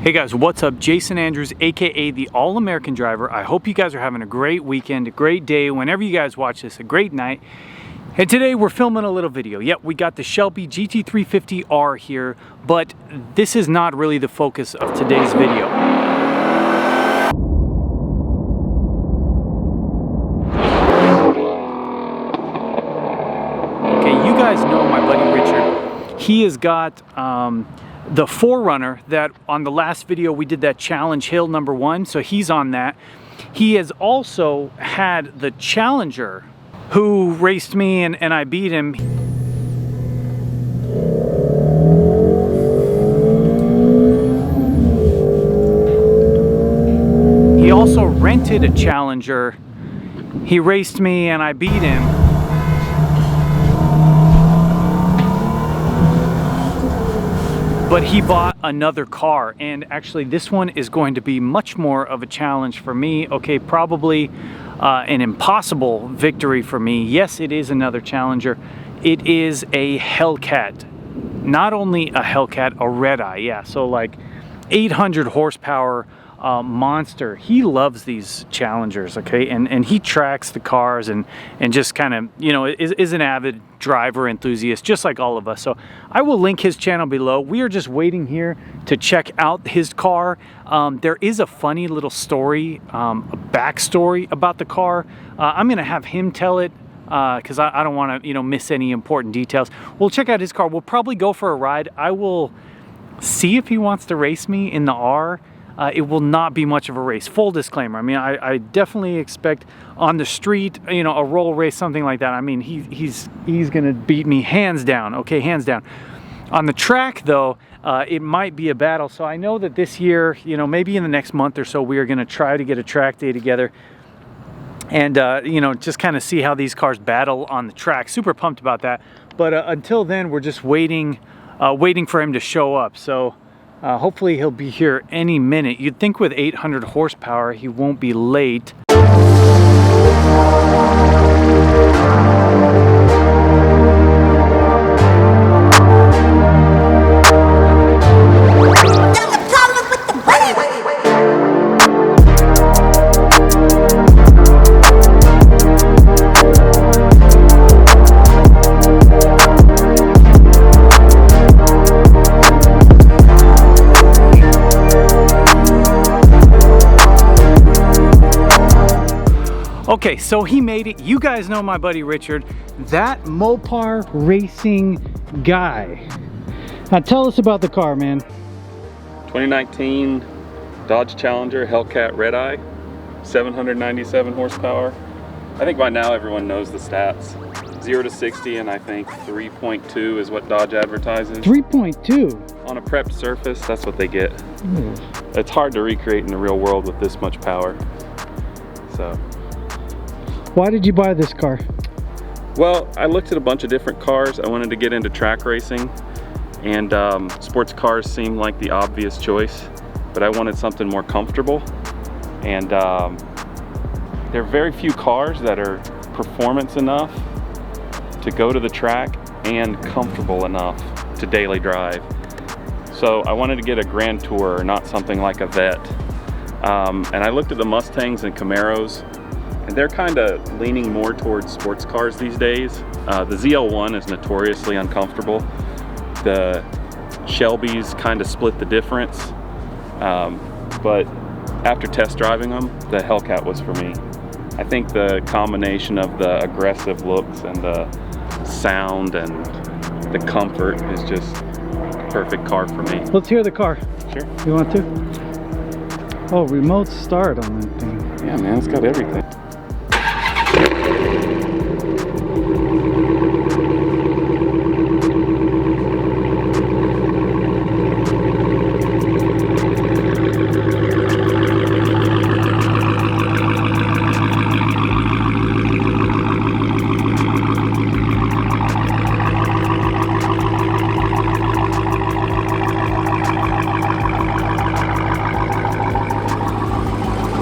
Hey guys, what's up? Jason Andrews, aka the All-American Driver. I hope you guys are having a great weekend, a great day, whenever you guys watch this, a great night. And today we're filming a little video. Yep, we got the Shelby GT350R here, but this is not really the focus of today's video. Okay, you guys know my buddy Richard. He has got the 4Runner that on the last video we did that challenge hill #1, so he's on that. He has also had the Challenger who raced me and I beat him. He also rented a Challenger. He raced me and I beat him. But he bought another car, and actually this one is going to be much more of a challenge for me. Okay, probably an impossible victory for me. Yes, it is another Challenger. It is a Hellcat. Not only a Hellcat, a Redeye, yeah. So like 800 horsepower monster. He loves these Challengers, okay? And he tracks the cars and just kind of, you know, is an avid driver enthusiast, just like all of us. So I will link his channel below. We are just waiting here to check out his car. There is a funny little story, a backstory about the car. I'm gonna have him tell it because I don't want to, you know, miss any important details. We'll check out his car. We'll probably go for a ride. I will see if he wants to race me in the R. It will not be much of a race. Full disclaimer. I mean, I definitely expect on the street, you know, a roll race, something like that. I mean, he's gonna beat me hands down. Okay, hands down. On the track, though, it might be a battle. So I know that this year, you know, maybe in the next month or so, we are gonna try to get a track day together, and you know, just kind of see how these cars battle on the track. Super pumped about that. But until then, we're just waiting for him to show up. So. Hopefully he'll be here any minute. You'd think with 800 horsepower he won't be late. Okay, so he made it. You guys know my buddy Richard, that Mopar racing guy. Now tell us about the car, man. 2019 Dodge Challenger Hellcat REDEYE, 797 horsepower. I think by now everyone knows the stats. 0 to 60 and I think 3.2 is what Dodge advertises. 3.2? On a prepped surface, that's what they get. It's hard to recreate in the real world with this much power. So. Why did you buy this car? Well, I looked at a bunch of different cars. I wanted to get into track racing, and sports cars seemed like the obvious choice, but I wanted something more comfortable. And there are very few cars that are performance enough to go to the track and comfortable enough to daily drive. So I wanted to get a Grand Tourer, not something like a Vet. And I looked at the Mustangs and Camaros, and they're kind of leaning more towards sports cars these days. The ZL1 is notoriously uncomfortable. The Shelbys kind of split the difference. But after test driving them, the Hellcat was for me. I think the combination of the aggressive looks and the sound and the comfort is just a perfect car for me. Let's hear the car. Sure. You want to? Oh, remote start on that thing. Yeah, man, it's got everything.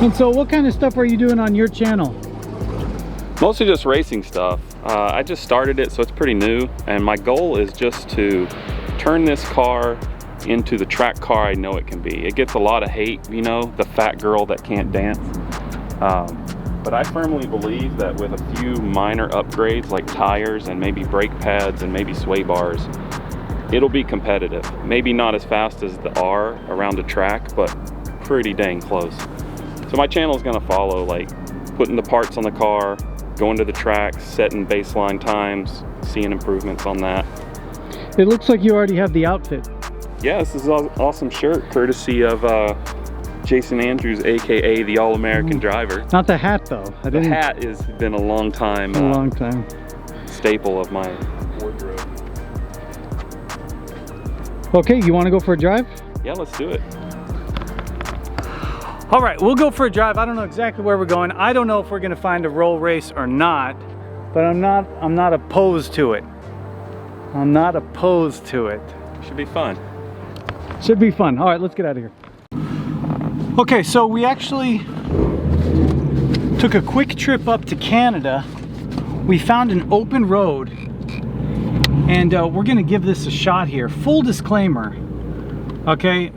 And so what kind of stuff are you doing on your channel? Mostly just racing stuff. I just started it, so it's pretty new, and my goal is just to turn this car into the track car I know it can be. It gets a lot of hate, you know, the fat girl that can't dance. But I firmly believe that with a few minor upgrades like tires and maybe brake pads and maybe sway bars, it'll be competitive. Maybe not as fast as the R around the track, but pretty dang close. So my channel is gonna follow, like putting the parts on the car, going to the track, setting baseline times, seeing improvements on that. It looks like you already have the outfit. Yeah, this is an awesome shirt, courtesy of Jason Andrews, aka the All-American Driver. Not the hat though. The hat has been a long time staple of my wardrobe. Okay, you want to go for a drive? Yeah, let's do it. All right, we'll go for a drive. I don't know exactly where we're going. I don't know if we're going to find a roll race or not, but I'm not opposed to it. I'm not opposed to it. Should be fun. Should be fun. All right, let's get out of here. Okay, so we actually took a quick trip up to Canada. We found an open road, and we're gonna give this a shot here. Full disclaimer, okay?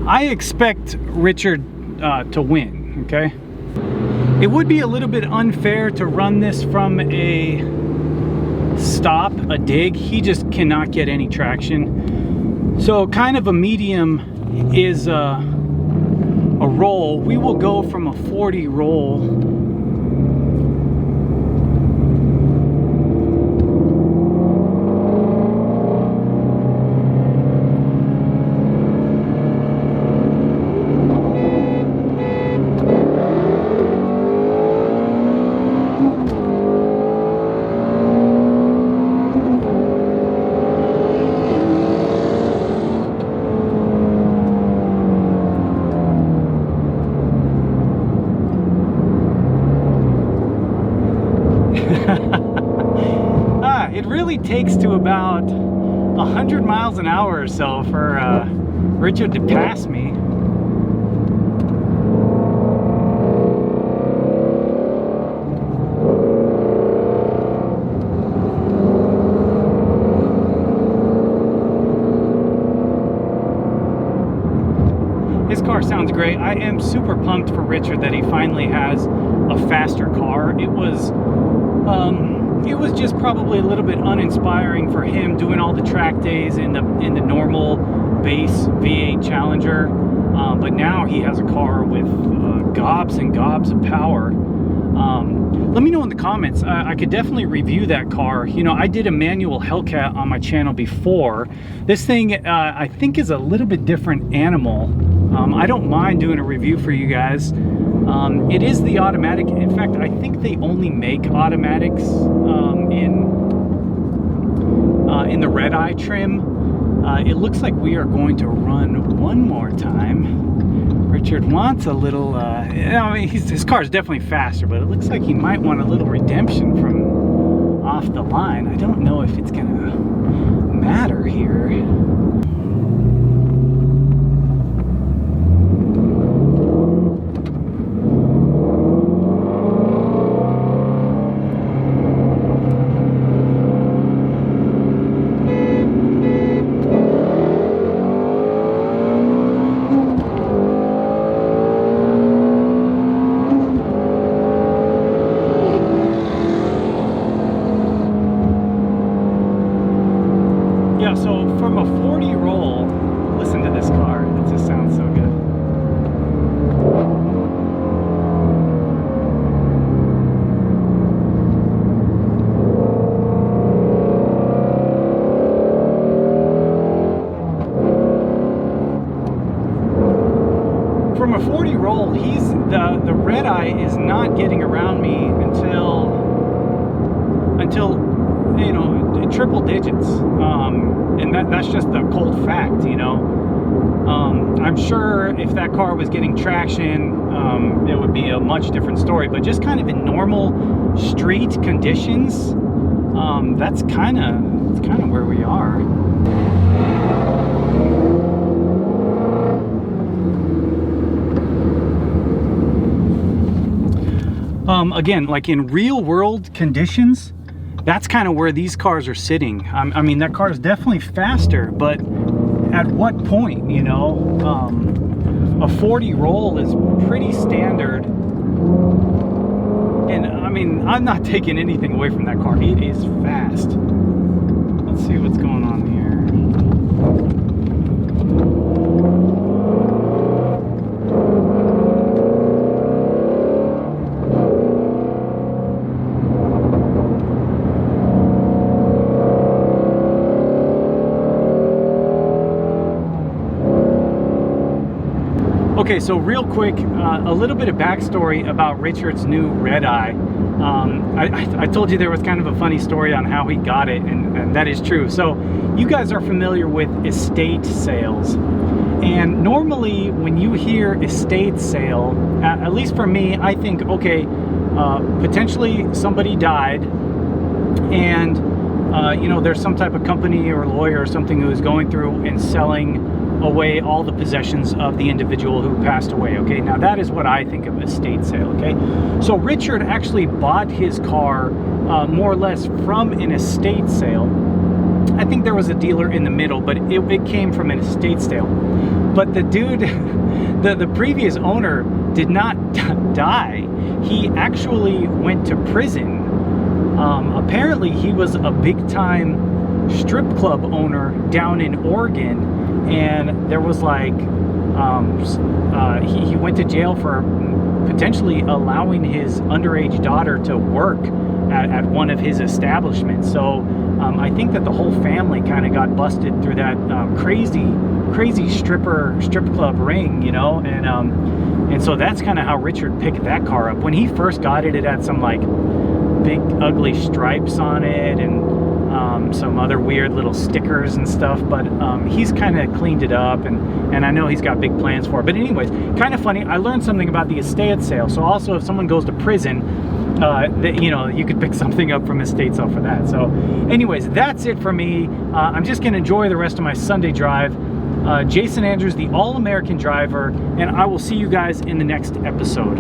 I expect Richard to win, okay? It would be a little bit unfair to run this from a stop, a dig. He just cannot get any traction. So kind of a medium is a roll. We will go from a 40 roll. It really takes to about 100 miles an hour or so for Richard to pass me. His car sounds great. I am super pumped for Richard that he finally has a faster car. It was just probably a little bit uninspiring for him doing all the track days in the normal base V8 Challenger, but now he has a car with gobs and gobs of power. Let me know in the comments. I could definitely review that car. You know, I did a manual Hellcat on my channel before. This thing I think is a little bit different animal. I don't mind doing a review for you guys. It is the automatic. In fact, I think they only make automatics in the Redeye trim. It looks like we are going to run one more time. Richard wants a little, I mean, his car is definitely faster, but it looks like he might want a little redemption from off the line. I don't know if it's gonna matter here. So from a 40 roll, listen to this car. It just sounds so good. From a 40 roll, the Redeye is not getting around me until you know, triple digits. And that's just a cold fact, you know. I'm sure if that car was getting traction, it would be a much different story. But just kind of in normal street conditions, that's kind of where we are. Again, like in real world conditions, that's kind of where these cars are sitting. I mean, that car is definitely faster, but at what point, you know? A 40 roll is pretty standard. And I mean, I'm not taking anything away from that car. It is fast. Let's see what's going on here. Okay, so real quick, a little bit of backstory about Richard's new Redeye. I told you there was kind of a funny story on how he got it, and that is true. So you guys are familiar with estate sales. And normally when you hear estate sale, at least for me, I think, okay, potentially somebody died and you know, there's some type of company or lawyer or something who is going through and selling away all the possessions of the individual who passed away. Okay, now that is what I think of estate sale. Okay, so Richard actually bought his car more or less from an estate sale. I think there was a dealer in the middle, but it came from an estate sale. But the dude, the previous owner did not die. He actually went to prison. Apparently he was a big time strip club owner down in Oregon, and there was like he went to jail for potentially allowing his underage daughter to work at one of his establishments. So I think that the whole family kind of got busted through that crazy strip club ring, you know, and so that's kind of how Richard picked that car up. When he first got it, it had some like big ugly stripes on it and some other weird little stickers and stuff, but he's kind of cleaned it up, and I know he's got big plans for it. But anyways, kind of funny, I learned something about the estate sale. So also, if someone goes to prison, you know, you could pick something up from estate sale for that. So anyways, that's it for me. I'm just gonna enjoy the rest of my Sunday drive. Jason Andrews, the All-American Driver, and I will see you guys in the next episode.